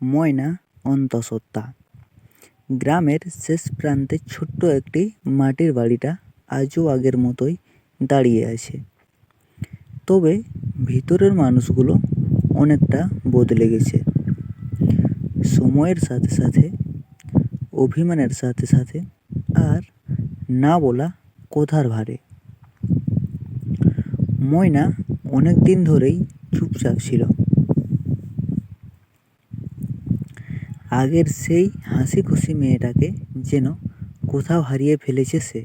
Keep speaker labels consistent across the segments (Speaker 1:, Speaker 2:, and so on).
Speaker 1: ময়না অন্তঃসত্ত্বা। গ্রামের শেষ প্রান্তে ছোট্ট একটি মাটির বাড়িটা আজও আগের মতোই দাঁড়িয়ে আছে। তবে ভিতরের মানুষগুলো অনেকটা বদলে গেছে। সময়ের সাথে সাথে, অভিমানের সাথে সাথে, আর না বলা কথার ভারে। ময়না অনেক দিন ধরেই চুপচাপ ছিল। আগের সেই হাসি খুশি মেয়েটাকে যেন কোথাও হারিয়ে ফেলেছে সে।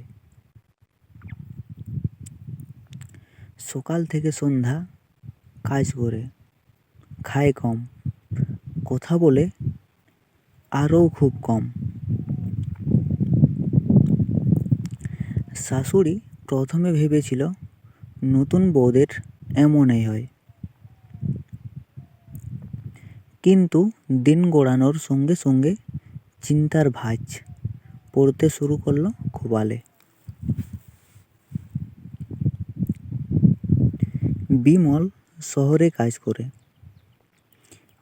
Speaker 1: সকাল থেকে সন্ধ্যা কাজ করে, খায় কম, কথা বলে আরও খুব কম। শাশুড়ি প্রথমে ভেবেছিল নতুন বউদের এমনই হয়, কিন্তু দিন গড়ানোর সঙ্গে সঙ্গে চিন্তার ভাঁজ পড়তে শুরু করলো কপালে। বিমল শহরে কাজ করে,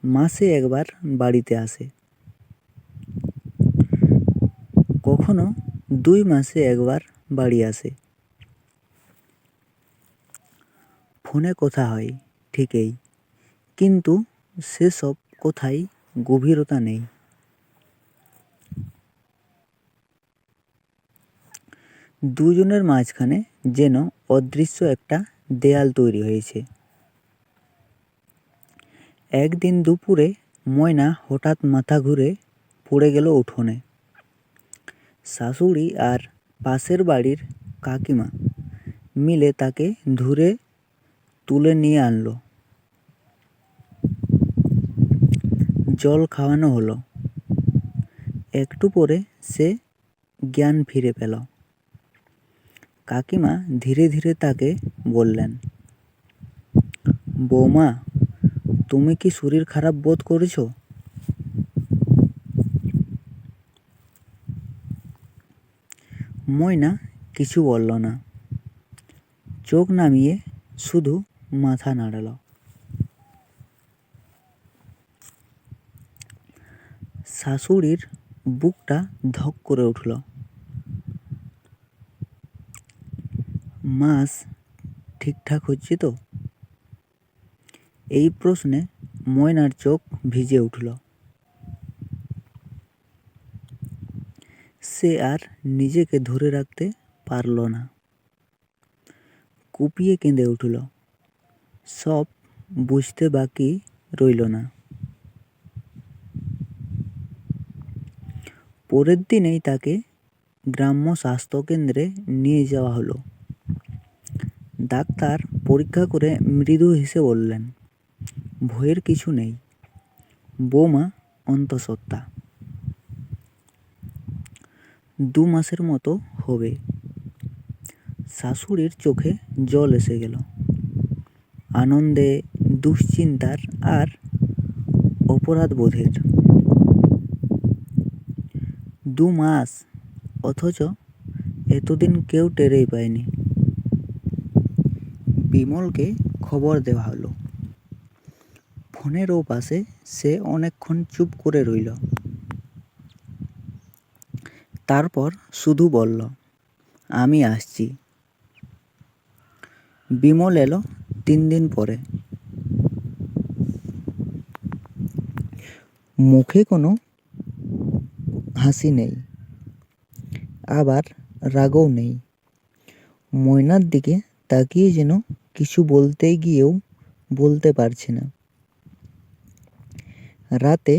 Speaker 1: মাসে একবার বাড়িতে আসে, কখনো 2 মাসে একবার বাড়ি আসে। ফোনে কথা হয় ঠিকই, কিন্তু সেসব কথাই গভীরতা নেই। দুজনের মাঝখানে যেন অদৃশ্য একটা দেয়াল তৈরি হয়েছে। একদিন দুপুরে ময়না হঠাৎ মাথা ঘুরে পড়ে গেল উঠোনে। শাশুড়ি আর পাশের বাড়ির কাকিমা মিলে তাকে ধরে তুলে নিয়ে আনলো। জল খাওয়ানো হলো। একটু পরে সে জ্ঞান ফিরে পেল। কাকিমা ধীরে ধীরে তাকে বললেন, বৌমা, তুমি কি শরীর খারাপ বোধ করেছো? ময়না কিছু বলল না, চোখ নামিয়ে শুধু মাথা নাড়াল। শাশুড়ির বুকটা ধক করে উঠল। মাস ঠিকঠাক হচ্ছে তো? এই প্রশ্নে ময়নার চোখ ভিজে উঠল। সে আর নিজেকে ধরে রাখতে পারল না, কুপিয়ে কেঁদে উঠল। সব বুঝতে বাকি রইল না। পরের দিনেই তাকে গ্রাম্য স্বাস্থ্যকেন্দ্রে নিয়ে যাওয়া হলো। ডাক্তার পরীক্ষা করে মৃদু হেসে বললেন, ভয়ের কিছু নেই, বৌমা অন্তঃসত্ত্বা। 2 মাসের মতো হবে। শাশুড়ির চোখে জল এসে গেল, আনন্দে, দুশ্চিন্তার আর অপরাধ বোধের। 2 মাস, অথচ এতদিন কেউ টেরই পায়নি। বিমলকে খবর দেওয়া হলো। ফোনের ওপাশে সে অনেকক্ষণ চুপ করে রইল। তারপর শুধু বলল, আমি আসছি। বিমল এলো 3 দিন পরে। মুখে কোনো হাসি নেই, আবার রাগও নেই। ময়নার দিকে তাকিয়ে যেন কিছু বলতে গিয়েও বলতে পারছে না। রাতে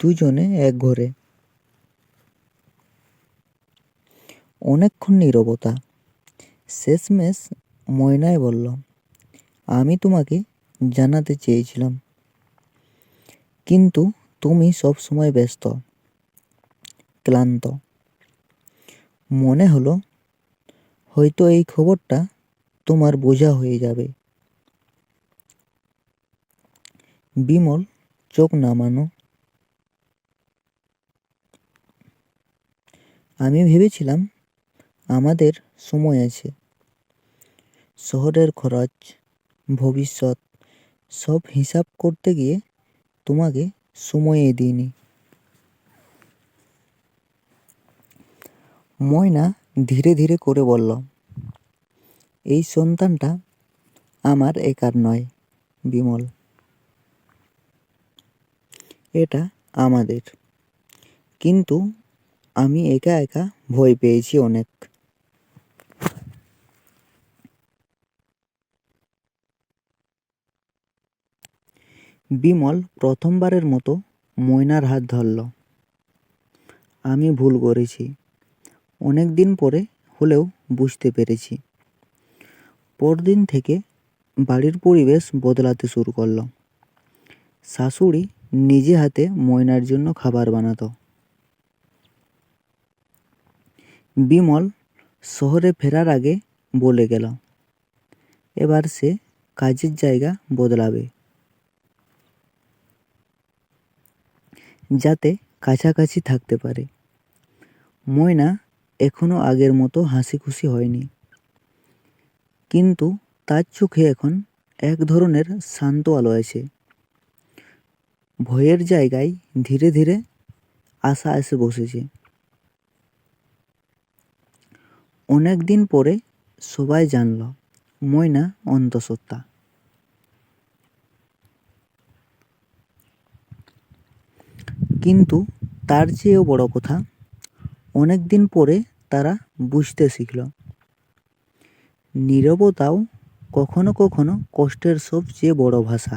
Speaker 1: দুজনে এক ঘরে। অনেকক্ষণ নীরবতা। শেষমেশ ময়নাই বলল, আমি তোমাকে জানাতে চেয়েছিলাম, কিন্তু তুমি সব সময় ব্যস্ত, ক্লান্ত। মনে হলো হয়তো এই খবরটা তোমার বোঝা হয়ে যাবে। বিমল চোখ নামানো। আমি ভেবেছিলাম আমাদের সময় আছে। শহরের খরচ, ভবিষ্যৎ সব হিসাব করতে গিয়ে তোমাকে সময়ে দিইনি। ময়না ধীরে ধীরে করে বলল, এই সন্তানটা আমার একার নয় বিমল, এটা আমাদের। কিন্তু আমি একা একা ভয় পেয়েছি অনেক। বিমল প্রথমবারের মতো ময়নার হাত ধরল। আমি ভুল করেছি, অনেক দিন পরে হলেও বুঝতে পেরেছি। পরদিন থেকে বাড়ির পরিবেশ বদলাতে শুরু করলো। শাশুড়ি নিজে হাতে ময়নার জন্য খাবার বানাতো। বিমল শহরে ফেরার আগে বলে গেল, এবার সে কাজের জায়গা বদলাবে, যাতে কাছাকাছি থাকতে পারে। ময়না এখনো আগের মতো হাসি খুশি হয়নি, কিন্তু তার চোখে এখন এক ধরনের শান্ত আলো আছে। ভয়ের জায়গায় ধীরে ধীরে আশা এসে বসেছে। অনেক দিন পরে সবাই জানল ময়না অন্তঃসত্ত্বা। কিন্তু তার চেয়েও বড় কথা, অনেক দিন পরে তারা বুঝতে শিখল, নীরবতাও কখনো কখনো কষ্টের সবচেয়ে বড় ভাষা।